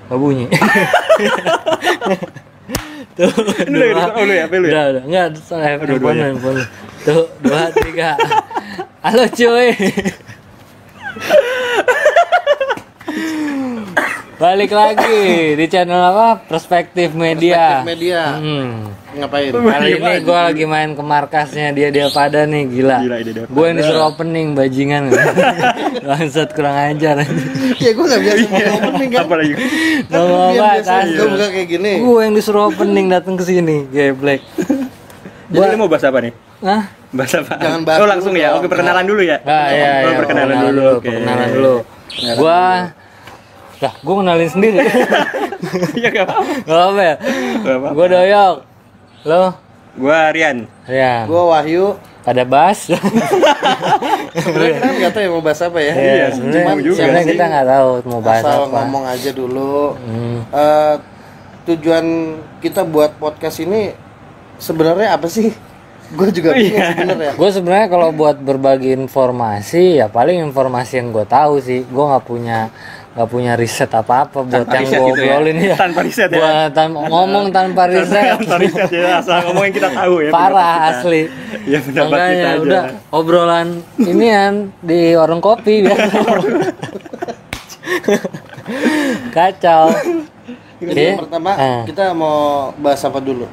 Gak bunyi. Tuh, udah. Enggak, soalnya handphone. Tuh, 2, 3. Halo cuy. Balik lagi di channel apa? Perspektif Media. Ngapain? Kali ini gue lagi main ke markasnya dia pada nih, gila. Gue yang disuruh opening bajingan. Bangsat, kurang ajar. Ya gue nggak biasa opening kan. Apa lagi? Gue buka kayak gini. Gue yang disuruh opening datang ke sini, geblek. Jadi mau bahas apa nih? Hah? Bahas apa? Jangan bahas. Oh langsung ya. Oke, perkenalan dulu ya. Iya. Perkenalan dulu. Perkenalan dulu. Gue kenalin sendiri. Ya gak apa-apa. Gak apa ya? Gue Doyok. Lo? Gua Rian. Ya. Gue Wahyu. Pada bahas. Sebenarnya kan nggak tahu ya mau bahas apa ya. Iya, sebenarnya kita nggak tahu mau bahas asal apa. ngomong aja dulu. Tujuan kita buat podcast ini sebenarnya apa sih? Gue juga bingung sebenarnya. Gue sebenarnya kalau buat berbagi informasi ya paling informasi yang gue tahu sih. Gue nggak punya riset apa-apa buat tanpa yang gue obrolin ya. Tanpa riset ya. Buat ngomong tanpa riset. Tanpa riset ya, asal ngomong yang kita tahu ya. Parah asli. Ya pendapat kita aja. Udah obrolan inian di warung kopi biasa. Kacau. Jadi yang pertama kita mau bahas apa dulu?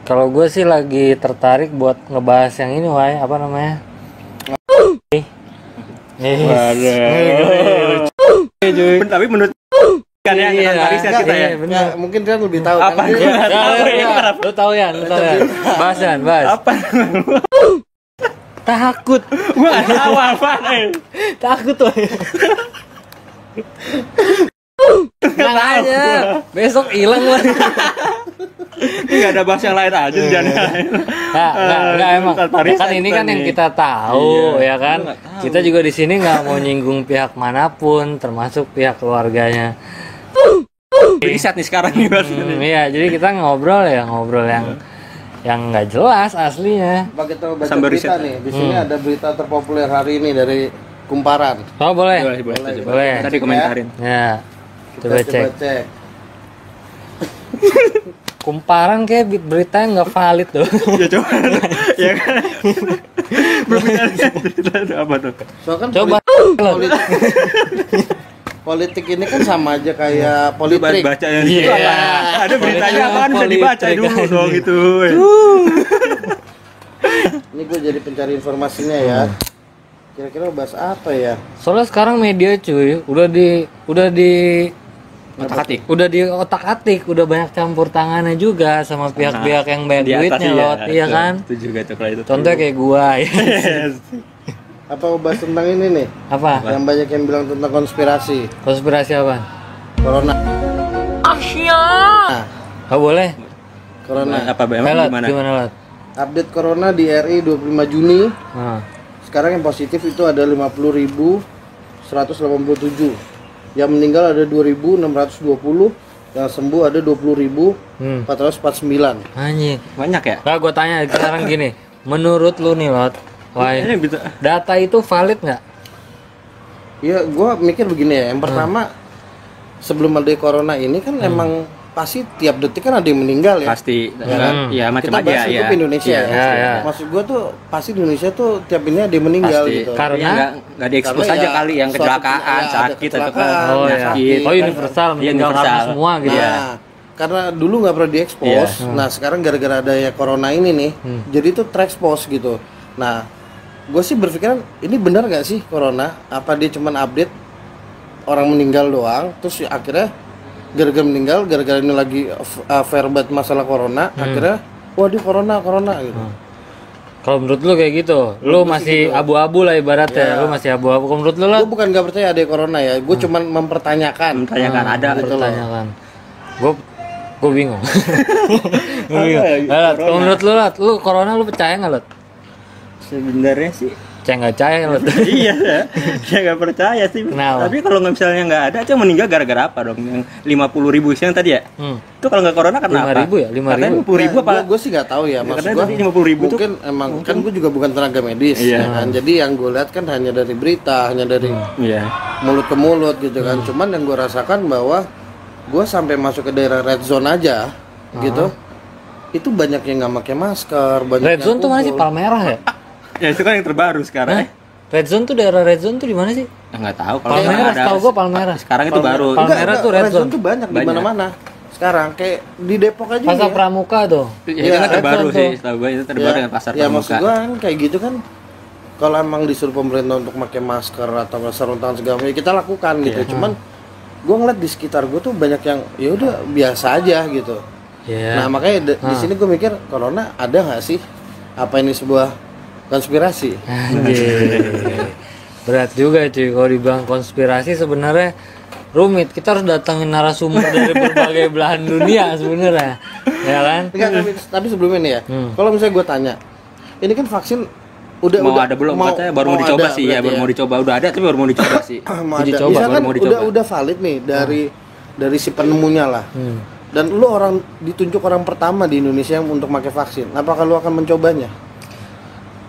Kalau gue sih lagi tertarik buat ngebahas yang ini, Wai, apa namanya? Waduh. Tapi menurut kan ya tanpa riset kita ya. Benar. Mungkin dia lebih tahu apa? Kan. Lu tahu ya. Bahas. Apa? Takut. Gua enggak tahu apa. Takut tuh. Tenang aja. Besok hilang lah. Enggak ada bahas yang lain aja jangan. Enggak emang. Kan ini kan yang kita tahu ya kan. Kita juga di sini enggak mau nyinggung pihak manapun termasuk pihak keluarganya. Riset nih sekarang nih iya, jadi kita ngobrol yang nggak jelas aslinya. Bagi kita baca berita nih, di sini ada berita terpopuler hari ini dari Kumparan. Oh boleh. Tadi komentarin. Ya. Coba cek. Kumparan kayak beritanya nggak valid tuh. Ya coba. Ya kan. Berita apa tuh? So, kan coba. Politik ini kan sama aja kayak politik. Baca yang ada beritanya kan bisa dibaca dulu dong itu. Ini gue jadi pencari informasinya ya. Kira-kira bahas apa ya? Soalnya sekarang media cuy udah di otak-atik, udah banyak campur tangannya juga sama pihak-pihak yang banyak duitnya lot, iya kan? Itu juga tuh kalau itu. Contohnya kayak gua ya. Apa bahas tentang ini nih? Apa? Yang banyak yang bilang tentang konspirasi. Konspirasi apa? Corona. Oh boleh. Corona. Apa gimana? Gimana lot? Update corona di RI 25 Juni. Nah. Sekarang yang positif itu ada 50.187. Yang meninggal ada 2.620. Yang sembuh ada 20.449. Anjing. Banyak ya? Nah, gue tanya sekarang gini. Menurut lu nih lot, data itu valid nggak? Ya, gue mikir begini ya. Yang pertama, sebelum ada corona ini kan emang pasti tiap detik kan ada yang meninggal ya. Pasti. Ya kan? Ya macam kita aja bahas ya. hidup Indonesia. Ya. Maksud gue tuh pasti di Indonesia tuh tiap ini ada yang meninggal Pasti. gitu. Karena nggak diekspos Karena aja ya, kali yang suatu kecelakaan, ada sakit atau kecelakaan, penyakit. Oh universal, meninggal karena semua gitu. Iya. Nah, karena dulu nggak pernah diekspos. Nah sekarang gara-gara ada ya corona ini nih, jadi tuh terekspos gitu. Nah, gue sih berpikiran ini benar nggak sih corona? Apa dia cuma update orang meninggal doang, terus ya akhirnya gara-gara meninggal, gara-gara ini lagi fair banget masalah corona, akhirnya wah dia corona gitu. Kalau menurut lu kayak gitu, lu masih gitu. abu-abu lah ibaratnya, lu masih abu-abu. Kalau menurut lu lah, Gue bukan gak percaya ada corona ya, gue cuman mempertanyakan. ada gitu loh. pertanyakan. Gue bingung. Gue bingung. Apa ya, Lat, kalau corona? menurut lu Lat, lu corona lu percaya nggak Lat? Sebenarnya sih Percaya nggak percaya Lat? iya ya nggak percaya sih. Kenapa? Tapi kalau misalnya nggak ada, aja meninggal gara-gara apa dong? Yang 50.000 yang tadi ya? Itu kalau nggak corona karena apa? 5.000 ya? 5.000? 50.000 apa? Gue sih nggak tahu ya, maksud Katanya gue tadi 50.000 tuh mungkin emang kan gue juga bukan tenaga medis, Iya. ya kan? Jadi yang gue lihat kan hanya dari berita, hanya dari Iya. mulut ke mulut gitu kan. Cuman yang gue rasakan bahwa gue sampai masuk ke daerah red zone aja, gitu, itu banyak yang nggak pakai masker, banyak Red yang zone tuh mana sih? kumpul. Palmerah ya? Ya itu kan yang terbaru sekarang. Red zone tuh daerah red zone tuh di mana sih? Nggak tahu kalau Palmerah, sekarang setahu gua Palmerah. Sekarang itu baru. Palmerah tuh red zone. tuh banyak di Banyak. mana-mana. Sekarang kayak di Depok aja Pasar nih ya. Pramuka tuh. Ya, itu kan Red terbaru zone sih, tuh. setahu gue itu terbaru yang pasar ya maksud Pramuka. gua kan kayak gitu kan, kalau emang disuruh pemerintah untuk pakai masker atau sarung tangan segala macam ya kita lakukan gitu. Cuman gua ngeliat di sekitar gua tuh banyak yang ya udah biasa aja gitu. Iya. Nah makanya di sini gua mikir corona ada nggak sih? Apa ini sebuah konspirasi? Anjir. Berat juga cuy kalau dibilang konspirasi sebenarnya rumit. Kita harus datangin narasumber dari berbagai belahan dunia sebenarnya. Ya kan? Enggak, tapi sebelum ini ya. Kalau misalnya gua tanya, ini kan vaksin udah Mau ada belum? Katanya baru mau dicoba sih ya, baru mau dicoba. Udah ada tapi baru mau dicoba sih. mau Uji ada. coba, Misalkan baru mau dicoba. udah valid nih dari si penemunya lah. Dan lu ditunjuk orang pertama di Indonesia yang untuk pakai vaksin. Apakah lu akan mencobanya?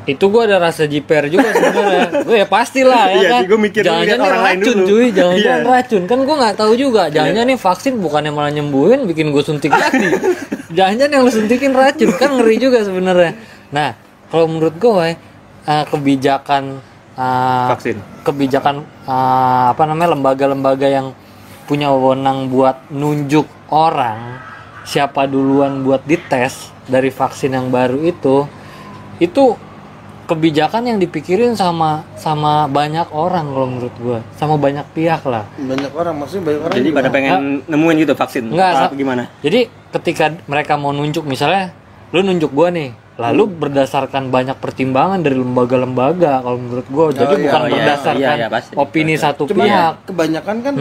Itu gua ada rasa jiper juga sebenarnya. Gue ya pastilah ya Iya kan. sih, gua mikir Jangan-jangan lihat orang lain racun dulu. cuy, jangan-jangan Iya. racun. Kan gua nggak tahu juga. Jangan-jangan nih vaksin bukannya malah nyembuhin, bikin gue suntik lagi. Jangan-jangan yang lu suntikin racun, kan ngeri juga sebenarnya. Nah, kalau menurut gue kebijakan Vaksin. kebijakan apa namanya lembaga-lembaga yang punya wewenang buat nunjuk orang siapa duluan buat dites dari vaksin yang baru itu kebijakan yang dipikirin sama banyak orang kalau menurut gua, sama banyak pihak lah. Banyak orang, maksudnya banyak orang. Jadi juga. pada pengen nemuin gitu vaksin. Enggak, Apa gimana? Jadi ketika mereka mau nunjuk, misalnya lu nunjuk gua nih, lalu berdasarkan banyak pertimbangan dari lembaga-lembaga kalau menurut gua. Jadi Oh, iya, bukan iya, berdasarkan iya, pasti. opini satu Cuma pihak. kebanyakan kan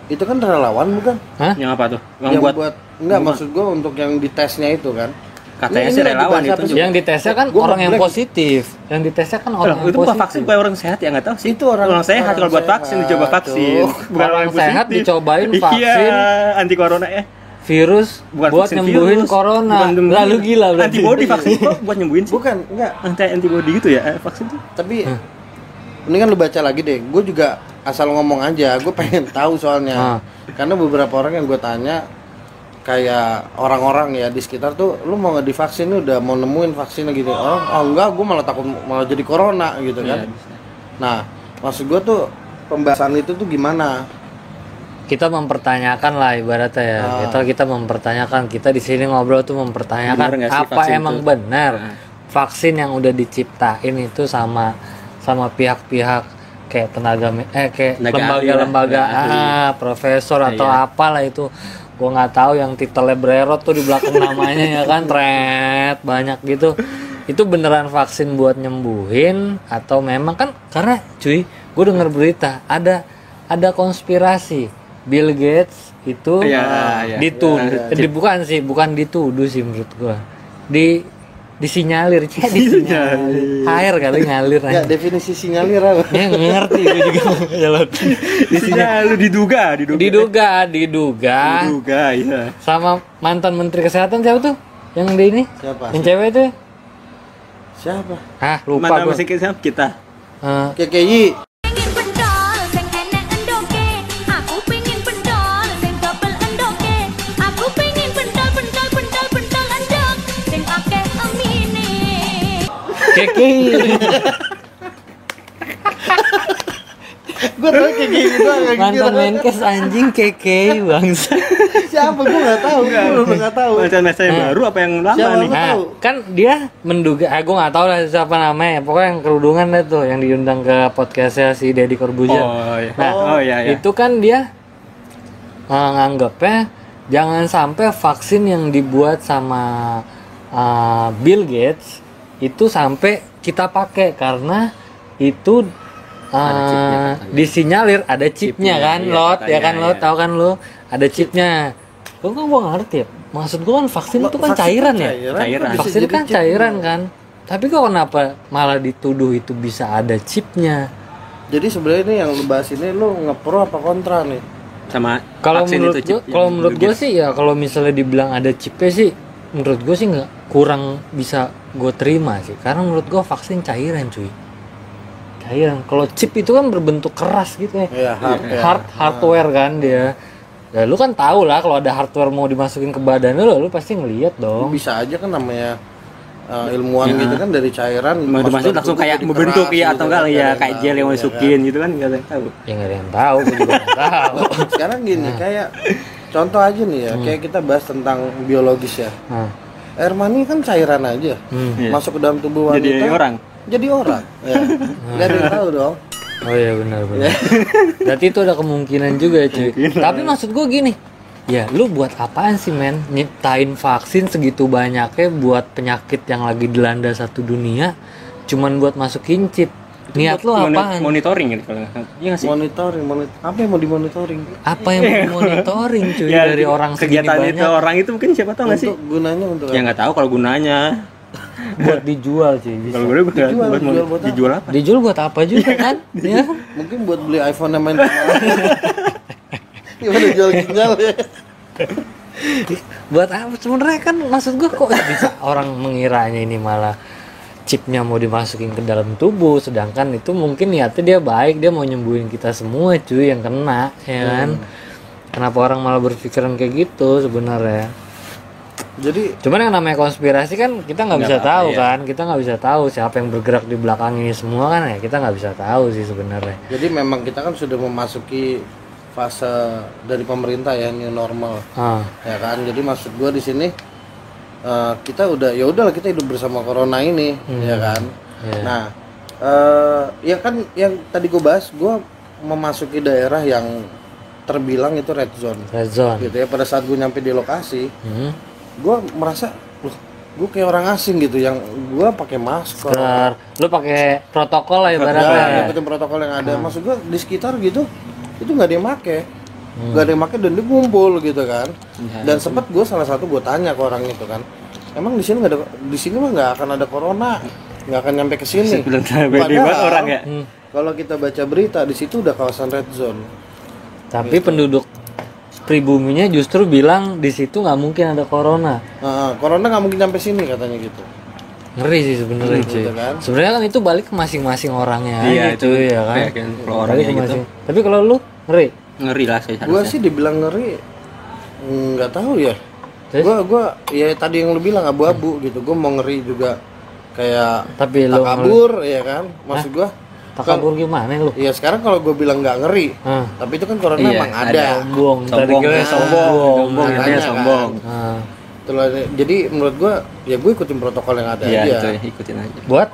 itu kan relawan bukan? Hah? Yang apa tuh? Yang buat enggak maksud gua untuk yang ditesnya itu kan. Katanya Ini sih lagi relawan bahas apa itu. sih? Yang ditesnya kan Gua orang yang ngeblank. positif. Yang ditesnya kan orang yang Itu bukan positif. vaksin bukan orang sehat ya nggak tahu sih. Itu orang sehat kalau buat sehat. vaksin dicoba vaksin. Tuh. Bukan Orang yang sehat positif. dicobain vaksin. Iya, anti corona ya. Virus Bukan buat vaksin nyembuhin virus, corona. bukan nyembuhin. Lalu gila berarti. Antibody vaksin kok buat nyembuhin sih. Bukan, enggak. Antibody gitu ya vaksin tuh. Tapi ini kan lu baca lagi deh. Gue juga asal ngomong aja. Gue pengen tahu soalnya. Karena beberapa orang yang gue tanya kayak orang-orang ya di sekitar tuh, lu mau nggak divaksin nih, udah mau nemuin vaksinnya gitu. Orang, oh enggak, gue malah takut malah jadi corona gitu kan. Iya, bisa. Nah, maksud gue tuh pembahasan itu tuh gimana? Kita mempertanyakan lah ibaratnya ya. Kita mempertanyakan, kita di sini ngobrol tuh mempertanyakan Bener nggak sih apa vaksin emang itu? benar vaksin yang udah diciptain itu sama pihak-pihak kayak Tenaga lembaga-lembaga ahli lah. profesor atau Iya. apalah itu. Gua nggak tahu yang titelnya bererot tuh di belakang namanya ya kan, tret banyak gitu. Itu beneran vaksin buat nyembuhin atau memang kan, karena cuy, gue dengar berita ada konspirasi Bill Gates itu Iya. dituduh, bukan dituduh sih menurut gua, disinyalir, air kali ngalir Ya, aja. definisi sinyalir apa? Ya ngerti gue juga. Ya lo. Lu diduga. Diduga Iya. sama mantan Menteri Kesehatan siapa tuh? Yang di ini? Siapa? Yang cewek tuh? Siapa? Ah, lupa Mana gua. musik kita? KKI. Pengen pentol, sing enek endoke. Aku pengen pentol, sing double endoke. Aku pengen pentol endok, sing akeh amine. Keki. Gue tau KKI doang yang Mantan kira. Menkes anjing Keki bangsa. Siapa gue nggak tahu. Gue nggak tahu. Masa yang baru apa yang lama Siapa nih? lu? Nah, tahu. kan dia menduga, gue nggak tahu lah siapa namanya. Pokoknya yang kerudungan deh tuh, yang diundang ke podcastnya si Deddy Corbuzier. Oh iya. Nah, iya. itu kan dia nganggepnya jangan sampai vaksin yang dibuat sama Bill Gates itu sampai kita pakai karena itu disinyalir ada chipnya kan, iya, Lot, ya katanya, kan Lot, iya. tahu kan lo, ada chipnya. Gue nggak ngerti ya. Maksud gue kan vaksin itu kan Vaksin cairan ya. Cairan. Bisa Vaksin jadi kan chip. cairan kan. Tapi kok kenapa malah dituduh itu bisa ada chipnya? Jadi sebenarnya ini yang lu bahas ini lu ngepro apa kontra nih? Sama Kalau vaksin menurut itu chip gue, kalau yang menurut Bill gue Gates. sih ya kalau misalnya dibilang ada chipnya sih, menurut gue sih nggak kurang bisa gue terima sih. Karena menurut gue vaksin cairan cuy. Cairan. Kalau chip itu kan berbentuk keras gitu ya. Iya, Hardware kan dia. Ya lu kan tahu lah kalau ada hardware mau dimasukin ke badan lu pasti ngelihat dong. Bisa aja kan namanya ilmuwan gitu kan dari cairan mau dimasukin langsung kayak membentuk ya atau enggak ya kayak gel yang masukin gitu kan enggak ada yang tahu. Ya nggak ada yang tahu, gue juga nggak tahu. Sekarang gini kayak contoh aja nih ya, kayak kita bahas tentang biologis ya. Nah, Air mani kan cairan aja, Iya. masuk ke dalam tubuh wanita. Jadi orang. Jadi orang. Ya. Nggak ada yang tahu dong. oh iya benar. Berarti itu ada kemungkinan juga ya cuy. Tapi maksud gue gini, ya lu buat apaan sih men nyiptain vaksin segitu banyaknya buat penyakit yang lagi dilanda satu dunia cuman buat masukin chip? Niat lu apaan? Monitoring gitu kalau nggak salah. Iya nggak sih? Monitoring. Apa yang mau dimonitoring? Apa yang mau monitoring cuy Ya, dari orang segini kegiatan itu banyak orang itu mungkin siapa tahu nggak sih? Untuk gunanya untuk Ya nggak tahu kalau gunanya. buat dijual cuy bisa. Kalau gue Dijual, buat dijual buat apa? dijual apa? Dijual buat apa juga kan? Ya. Mungkin buat beli iPhone yang main. Gimana jual ginjal ya? Buat apa sebenarnya kan maksud gue kok bisa orang mengiranya ini malah chipnya mau dimasukin ke dalam tubuh sedangkan itu mungkin niatnya dia baik, dia mau nyembuhin kita semua cuy yang kena ya kan. Kenapa orang malah berpikiran kayak gitu sebenarnya? Jadi Cuman yang namanya konspirasi kan kita nggak bisa apa-apa, tahu ya. kan, kita nggak bisa tahu siapa yang bergerak di belakang ini semua kan ya, kita nggak bisa tahu sih sebenarnya. Jadi memang kita kan sudah memasuki fase dari pemerintah ya new normal, ya kan. Jadi maksud gua di sini kita udah ya udahlah kita hidup bersama corona ini, ya kan. Iya. Nah, ya kan yang tadi gua bahas, gua memasuki daerah yang terbilang itu red zone, Red zone. gitu ya. Pada saat gua nyampe di lokasi, gua merasa, loh, gua kayak orang asing gitu, yang gua pakai masker. Benar. Lu pakai protokol lah Ya, ibaratnya. ngikutin protokol yang ada. Maksud gua di sekitar gitu itu nggak ada yang make, nggak ada yang make dan dia ngumpul gitu kan. Dan sempat gua salah satu gua tanya ke orang itu kan, emang di sini nggak ada, di sini mah nggak akan ada corona, nggak akan nyampe ke sini. Belum sampai di buat orang ya. Kalau kita baca berita di situ udah kawasan red zone. Tapi penduduk pribuminya justru bilang di situ nggak mungkin ada corona. Corona nggak mungkin nyampe sini katanya gitu. Ngeri sih sebenarnya cuy. Gitu kan. Sebenarnya kan itu balik ke masing-masing orangnya Iya, aja itu cuy ya kan. kayak kalau Balik orangnya ke gitu. masing- Tapi kalau lu ngeri. Ngeri lah saya Gua harusnya. sih dibilang ngeri, nggak tahu ya. Terus? Gua ya tadi yang lu bilang abu-abu gitu. Gua mau ngeri juga kayak Tapi lu takabur ya kan. Maksud gua takabur gimana lu? iya sekarang kalau gue bilang nggak ngeri, Hah. tapi itu kan corona Iya, emang ada. ada. Sombong. Tadi Sombong, kira ya, sombong. sombong, Makanya intinya kan. sombong. Nah, Itulah, jadi menurut gue ya gue ikutin protokol yang ada Iya, aja. itu ya, ikutin aja. Buat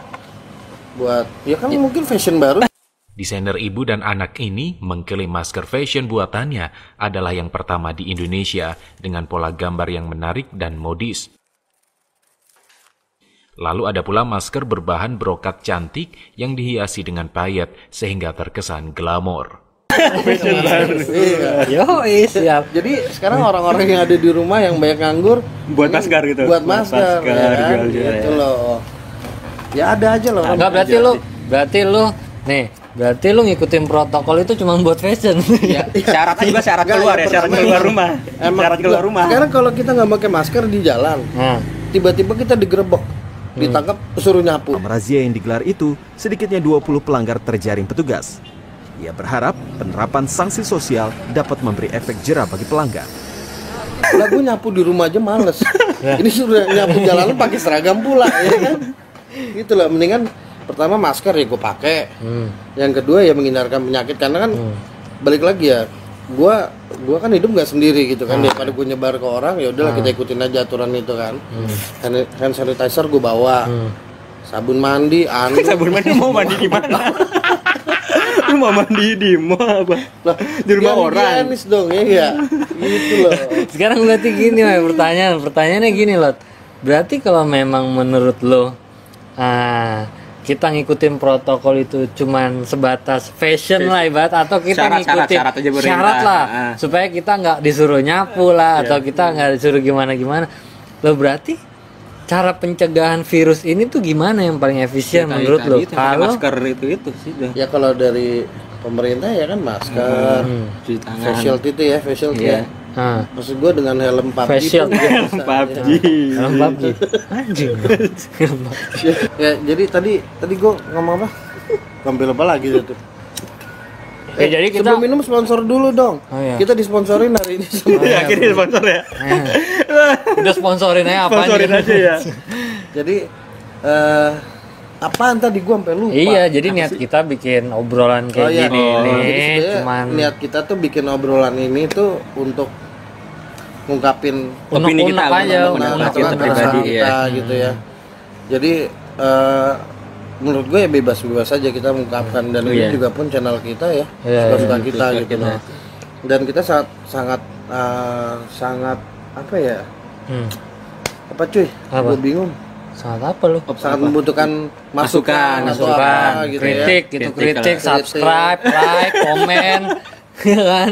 ya kan mungkin fashion baru. Desainer ibu dan anak ini mengklaim masker fashion buatannya adalah yang pertama di Indonesia dengan pola gambar yang menarik dan modis. Lalu ada pula masker berbahan brokat cantik yang dihiasi dengan payet sehingga terkesan glamor. Iya. yo siap. Jadi sekarang orang-orang yang ada di rumah yang banyak nganggur Buat ini masker gitu. Buat masker, ya kan? jual-jual, Gitu ya. loh. Ya ada aja loh. Enggak berarti lu berarti lu ngikutin protokol itu cuma buat fashion. Syaratnya juga syarat Nggak, keluar yang ya, syarat pertama keluar rumah. Syarat keluar rumah. Sekarang kalau kita nggak pakai masker di jalan, Nah, tiba-tiba kita digerebek, ditangkap, suruh nyapu. Dalam razia yang digelar itu, sedikitnya 20 pelanggar terjaring petugas. Ia berharap penerapan sanksi sosial dapat memberi efek jera bagi pelanggar. Lah gue nyapu di rumah aja males. Ini sudah nyapu jalanan pakai seragam pula, ya kan? Gitu lah, mendingan pertama masker ya gue pakai. Yang kedua ya menghindarkan penyakit karena kan balik lagi ya gua kan hidup nggak sendiri gitu kan, daripada gue nyebar ke orang ya udahlah kita ikutin aja aturan itu kan. Hand sanitizer gue bawa, sabun mandi, Sabun mandi mau mandi di mana? Lu mau mandi di mall apa? Lah, Di rumah orang. higienis dong ya, gitu loh. Sekarang berarti gini, Wei, pertanyaannya gini loh. Berarti kalau memang menurut lo kita ngikutin protokol itu cuman sebatas fashion lah ibarat, atau kita ngikutin syarat aja pemerintah. syarat lah supaya kita nggak disuruh nyapu lah atau kita nggak disuruh gimana lo, berarti cara pencegahan virus ini tuh gimana yang paling efisien menurut lo? Kalau masker itu sih dah. Ya kalau dari pemerintah ya kan masker, Cuci tangan. facial itu ya, facial ya. Maksud gue dengan helm PUBG Facial. pun juga bisa, PUBG. dalam PUBG anjing. ya. Ya jadi tadi gue ngomong apa? Ngambil apa lagi tuh? Jadi kita sebelum minum sponsor dulu dong. Oh, iya. Kita disponsorin hari ini sama. Ya, akhirnya sponsor ya. udah sponsorin aja apa Sponsorin aja ya. Jadi apaan tadi gue sampai lupa. Iya, jadi niat kita bikin obrolan kayak gini Jadi nih, sebenarnya cuman niat kita tuh bikin obrolan ini tuh untuk ngungkapin Opini kita, unek-unek aja, unek-unek unek-unek kita keresahan pribadi, kita gitu ya. Jadi menurut gue ya bebas-bebas aja kita mengungkapkan, dan ini juga pun channel kita ya, suka kita gitu loh. Dan kita sangat apa ya? Apa cuy? Apa? Gue bingung. sangat apa lu? Sangat membutuhkan masukan atau apa gitu ya. Kritik, subscribe, like, komen, ya kan?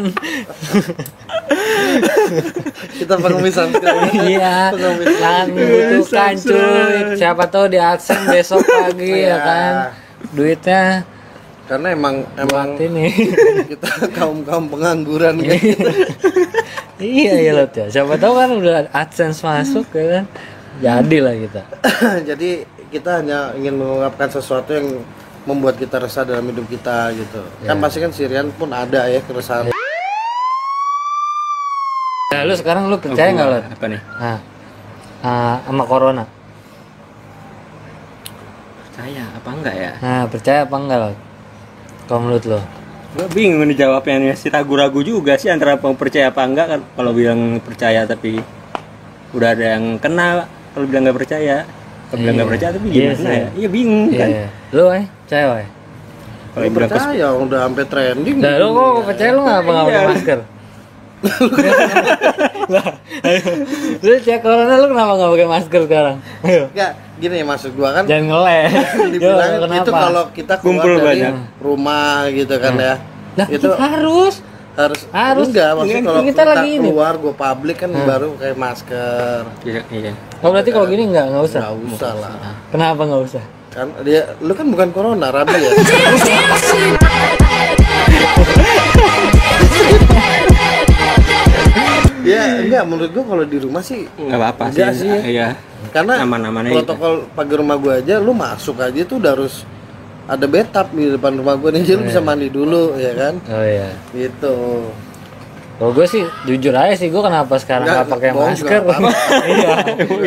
Kita pengemis subscribe. Iya, sangat membutuhkan cuy. Siapa tahu di aksen besok pagi ya kan? Duitnya Karena emang ini. kita kaum pengangguran gitu. Iya ya Lot ya. Siapa tahu kan udah AdSense masuk ya kan. Jadilah kita. Jadi kita hanya ingin mengungkapkan sesuatu yang membuat kita resah dalam hidup kita gitu. Kan pasti kan Sirian pun ada ya keresahan. Nah, lu sekarang lu percaya nggak Lot? Apa nih? Sama corona? Percaya apa enggak ya? Nah, percaya apa enggak Lot? Kalau menurut lo? Gue bingung nih jawabnya nih, masih ragu-ragu juga sih antara mau percaya apa enggak kan. Kalau bilang percaya tapi udah ada yang kena, kalau bilang nggak percaya, kalau bilang nggak percaya tapi gimana ya? Iya bingung kan. Lu percaya Wai? Kalau bilang Percaya udah sampai trending. Nah, lu kok percaya lu nggak pakai masker? Lu cek corona lu kenapa nggak pakai masker sekarang? Ayo. Enggak, gini ya maksud gua kan. Jangan ngeles. Dibilang itu kalau kita keluar Kumpul dari banyak. rumah gitu kan ya. Nah, itu harus enggak maksudnya kalau kita kita lagi ini. keluar gua publik kan baru pakai masker. iya. Oh, berarti kalau gini nggak usah? Enggak usah lah. Kenapa nggak usah? Kan lu kan bukan corona, rabi ya. Ya enggak, menurut gua kalau di rumah sih Nggak apa-apa enggak sih. sih. Iya. Karena Aman-aman aja. protokol pagar rumah gua aja, lu masuk aja tuh udah harus ada bathtub di depan rumah gua nih, jadi lu bisa mandi dulu ya kan. Oh iya. Gitu. Kalau gue sih jujur aja sih, gue kenapa sekarang Nggak, nggak pakai bohong masker? juga Iya,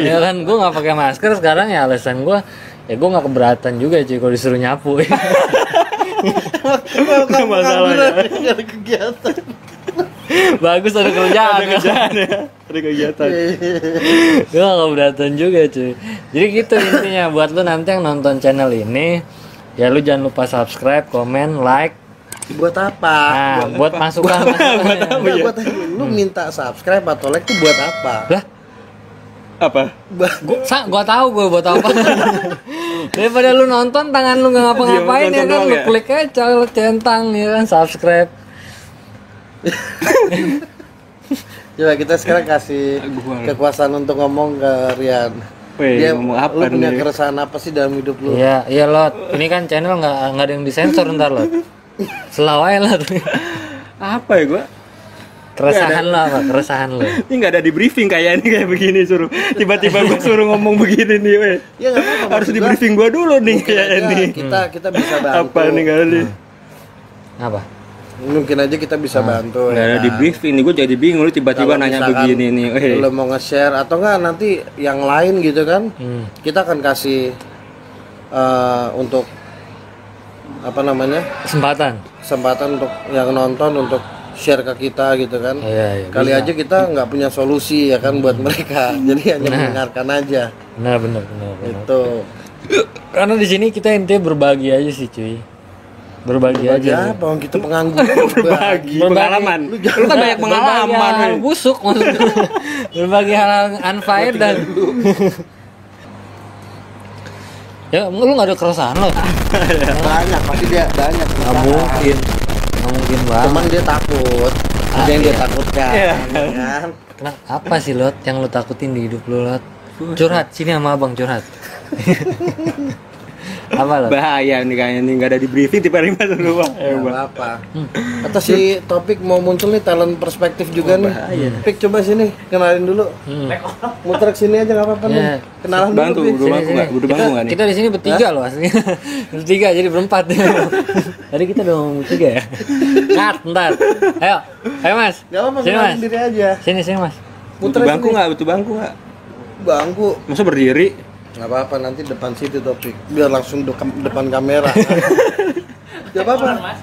ya kan gue nggak pakai masker sekarang ya alasan gue, ya gue nggak keberatan juga cuy kalau disuruh nyapu. Kalau masalahnya. nggak ada kegiatan. Bagus ada kerjaan. Ada kerjaan ya. Ada kegiatan. Gue nggak keberatan juga cuy. Jadi gitu intinya, buat lu nanti yang nonton channel ini, ya lu jangan lupa subscribe, komen, like. Buat apa? Nah, buat masukan. Enggak, buat lu minta subscribe atau like tuh buat apa? Lah, Apa? gua tahu gue buat apa. Daripada lu nonton tangan lu nggak ngapa-ngapain Iya, ya kan, nonton lu doang ya? klik aja colok centang ya kan, subscribe. Coba kita sekarang kasih kekuasaan untuk ngomong ke Rian. Wih, ngomong apa lu punya nih? keresahan apa sih dalam hidup lu? Iya, iya Lot. Ini kan channel nggak ada yang disensor ntar Lot. Selawai lah tuh. Apa ya gua? Keresahan lo apa? Keresahan lo. Ini nggak ada di briefing kayak ini kayak begini suruh tiba-tiba gua suruh ngomong begini nih, weh. Ya, nggak apa-apa, Harus maksud di gua, briefing gua dulu nih mungkin kayak aja ini. Kita bisa bantu. Apa nih kali? Apa? Mungkin aja kita bisa bantu. Nggak ada di briefing nih, gua jadi bingung lu tiba-tiba Kalau nanya misalkan begini nih, weh. Lu mau nge-share atau enggak nanti yang lain gitu kan? Kita akan kasih untuk apa namanya? Kesempatan. Kesempatan untuk yang nonton untuk share ke kita gitu kan. Iya, Kali bisa. aja kita nggak punya solusi ya kan buat mereka. Jadi hanya mendengarkan aja. Benar. Itu. Karena di sini kita intinya berbagi aja sih, cuy. Berbagi Bagi aja. apa? Orang kita pengangguran. Berbagi pengalaman. Lu kan banyak pengalaman. Berbagi hal busuk maksudnya. Berbagi hal unfaedah. Ya, lu nggak ada keresahan lo? Banyak, pasti dia banyak. Nggak mungkin banget. Cuman dia takut. Ada yang dia takutkan. Iya. Ya kan? Kenapa? Apa sih Lot yang lu takutin di hidup lu, Lot? Curhat sini sama abang curhat. Apa Lot? Bahaya nih kayaknya nih, nggak ada di briefing tiba-tiba dulu. Nggak apa. Atau si topik mau muncul nih talent perspektif juga nih. bahaya. Pik coba sini kenalin dulu. Muter ke sini aja nggak apa-apa nih. Iya. Kenalan Bantu, dulu. Pik. udah bangku nggak? Udah bangku nggak nih? Kita di sini bertiga loh aslinya. Bertiga jadi berempat. Tadi kita udah ngomong bertiga ya. Ntar. Ayo Mas. Nggak apa-apa, Sini kenalin Mas. diri aja. Sini Mas. Muter Butuh bangku sini. nggak? Butuh bangku nggak? Bangku. Masa berdiri? Nggak apa-apa, nanti depan situ topik. Biar langsung depan kamera. Nggak apa-apa.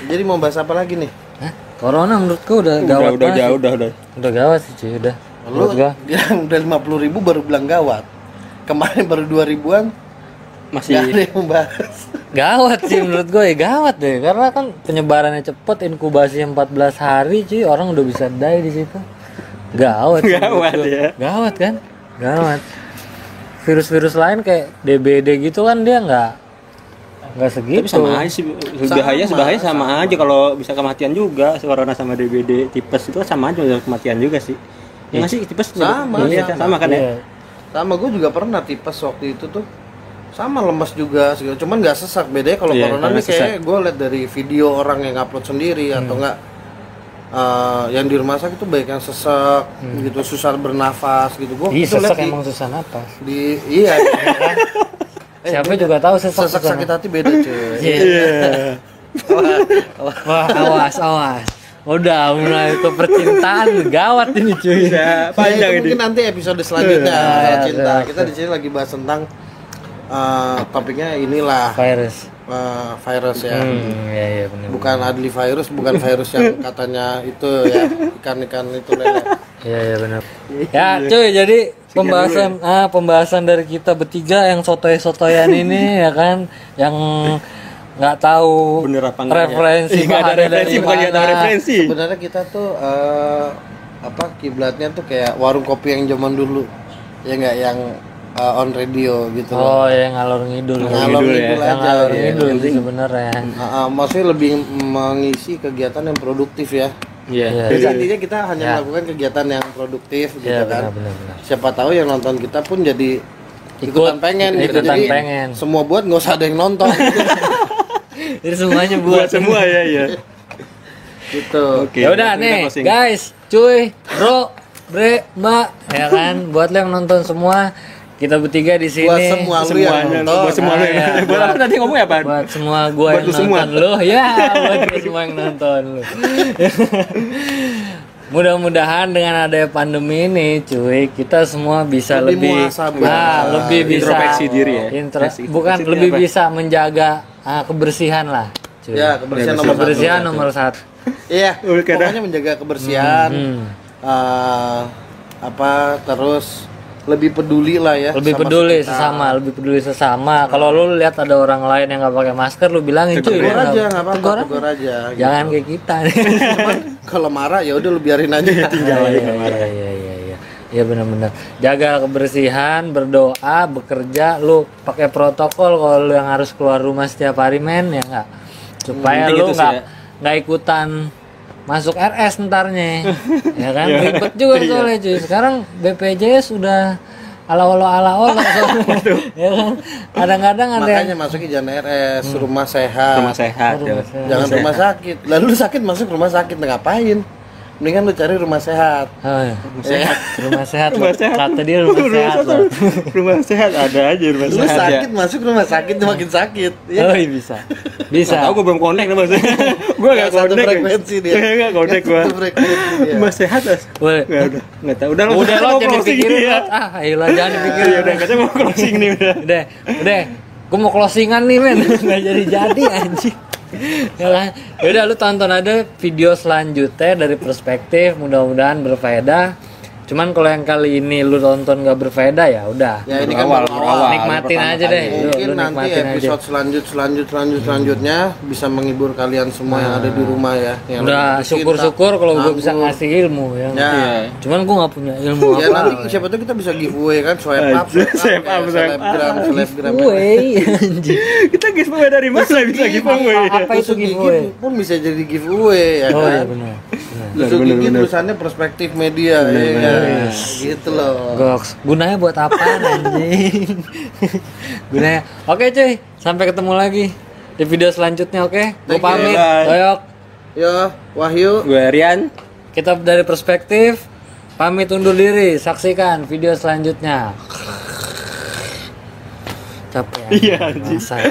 Jadi mau bahas apa lagi nih? Hah? Corona menurutku udah gawat Udah banget jauh, sih. Udah gawat sih cuy, udah. Lu Menurut gua. yang udah 50.000 baru bilang gawat. Kemarin baru 2.000-an. Masih Nggak ada yang membahas. Gawat sih menurut gue ya, gawat deh. Karena kan penyebarannya cepet, inkubasi 14 hari cuy, orang udah bisa die di situ. Gawat sih menurut Gawat gua. ya. Gawat kan? Gawat. Virus-virus lain kayak DBD gitu kan dia nggak segitu. tapi sama aja sih, sebahaya sama aja. Kalau bisa kematian juga, corona sama DBD tipes itu sama aja udah kematian juga sih. Ya nggak sih tipes Sama, iya, sama. sama kan ya. Iya. Sama gue juga pernah tipes waktu itu tuh. Sama lemas juga segala. Cuman nggak sesak. Bedanya kalau Iya, corona kalau nih kayak sesak. gue liat dari video orang yang upload sendiri atau enggak yang di rumah sakit itu banyak yang sesak gitu, susah bernafas gitu. Gue Ih, itu sesak liat emang susah napas. iya. Siapa juga tahu sesak Sesak susah sakit napas. hati beda cuy. Iya. Wah, awas. Udah mulai ke percintaan gawat ini cuy. Ya, Itu panjang ini. mungkin nanti episode selanjutnya Iya, soal iya, cinta. iya. Kita di sini lagi bahas tentang topiknya inilah Virus. virus ya. Iya benar. Bukan Adli virus, bukan virus yang katanya itu ya ikan-ikan itu lele. Iya benar. Ya cuy, jadi pembahasan dari kita bertiga yang sotoy-sotoyan ini ya kan, yang nggak tahu Bener apa enggak ya? referensi Nggak ada bahannya referensi, dari bukan nggak tahu mana. referensi. Sebenarnya kita tuh kiblatnya tuh kayak warung kopi yang zaman dulu. Ya enggak yang on radio gitu Oh loh. ya ngalor ngidul. Ngalor ngidul Yang aja, ngalor iya. ngidul Yang sih penting- sebenarnya. Maksudnya lebih mengisi kegiatan yang produktif ya. Iya. Jadi intinya kita hanya Ya. melakukan kegiatan yang produktif gitu Iya kan. benar. Siapa tahu yang nonton kita pun jadi Ikut- ikutan pengen gitu. ikutan Jadi pengen. semua buat nggak usah ada yang nonton Jadi semuanya Buat buat semua ya. gitu. Oke. Ya udah kita nih, closing. guys, cuy, bro, bre, mbak, ya kan, buat lo yang nonton semua, kita bertiga di sini. Buat semua lu yang Semuanya, nonton. buat semua lu yang Ah, nonton. iya. Buat apa tadi ngomongnya apa? Buat semua gua Buat yang lu semua. nonton lo, ya, buat gua semua yang nonton lo. Mudah-mudahan dengan adanya pandemi ini, cuy, kita semua bisa Lebih lebih, muhasabah. lebih bisa Introspeksi diri ya. bukan Introspeksi lebih apa? bisa menjaga kebersihan lah, cuy. Ya, kebersihan nomor satu. Kebersihan nomor satu. Iya, Oke, dah. pokoknya menjaga kebersihan. Terus lebih peduli lah ya. Lebih sama peduli sekitar. sesama, lebih peduli sesama. Kalau lu lihat ada orang lain yang nggak pakai masker, lu bilangin cuy. Tegur lu aja, nggak apa-apa. tegur Tegur aja. gitu. Jangan kayak kita nih. Kalau marah ya udah lu biarin aja. Tinggal aja. Iya. Iya benar-benar. Jaga kebersihan, berdoa, bekerja, lu pakai protokol kalau lu yang harus keluar rumah setiap hari men ya enggak. Supaya penting lu itu sih ya. nggak ikutan masuk RS entarnya. Ya kan ribet juga soalnya cuy. Sekarang BPJS udah ala-ala soalnya. Ya kan. Kadang-kadang ada yang Makanya masukin jangan RS, rumah sehat. Rumah sehat. ya. Jangan rumah sakit. Lalu lu sakit masuk rumah sakit ngapain? Mendingan lu cari rumah sehat. Oh, iya. Rumah sehat. Rumah sehat. Kata dia rumah sehat loh. Rumah sehat ada aja rumah Lu sehat ya. sakit masuk rumah sakit makin sakit. Ya. Oh, iya bisa. Bisa. Nggak tahu gue belum connect sama saya. Gue nggak Satu connect. frekuensi dia. Nggak connect gue. Satu frekuensi dia. Rumah sehat Mas. Boleh. Nggak tahu. Udah Udah lo mau jangan closing dipikirin ya. Lot. Ayolah jangan dipikirin. Ya udah katanya mau closing nih udah. Udah. Gue mau closingan nih men. Nggak jadi anjing. Ya kan? Yaudah lu tonton aja video selanjutnya dari perspektif, mudah-mudahan berfaedah. Cuman kalau yang kali ini lu tonton gak berfaedah ya udah. Ya ini kan Awal, baru awal. Nikmatin aja deh. Mungkin Lu nanti nikmatin episode selanjutnya bisa menghibur kalian semua yang ada di rumah ya. Yang Udah lagi syukur-syukur kalau gue nganggur. bisa ngasih ilmu ya. Ya. Cuman gue nggak punya ilmu Ya apa. nanti siapa tuh kita bisa giveaway kan, swipe up, Swipe up, swipe selebgram. Giveaway, anjing. Kita giveaway dari mana bisa giveaway? Apa itu giveaway? Pun bisa jadi giveaway ya Oh iya kan. benar. Tusuk gigi tulisannya perspektif media ya. Gitu loh. Goks. Gunanya buat apa anjing? Gunanya. Oke cuy, sampai ketemu lagi di video selanjutnya oke? Gue Thank you. pamit. Bye. Doyok. Yo, Wahyu. Gue Rian. Kita dari perspektif pamit undur diri. Saksikan video selanjutnya. Capek. Iya, Bangsat.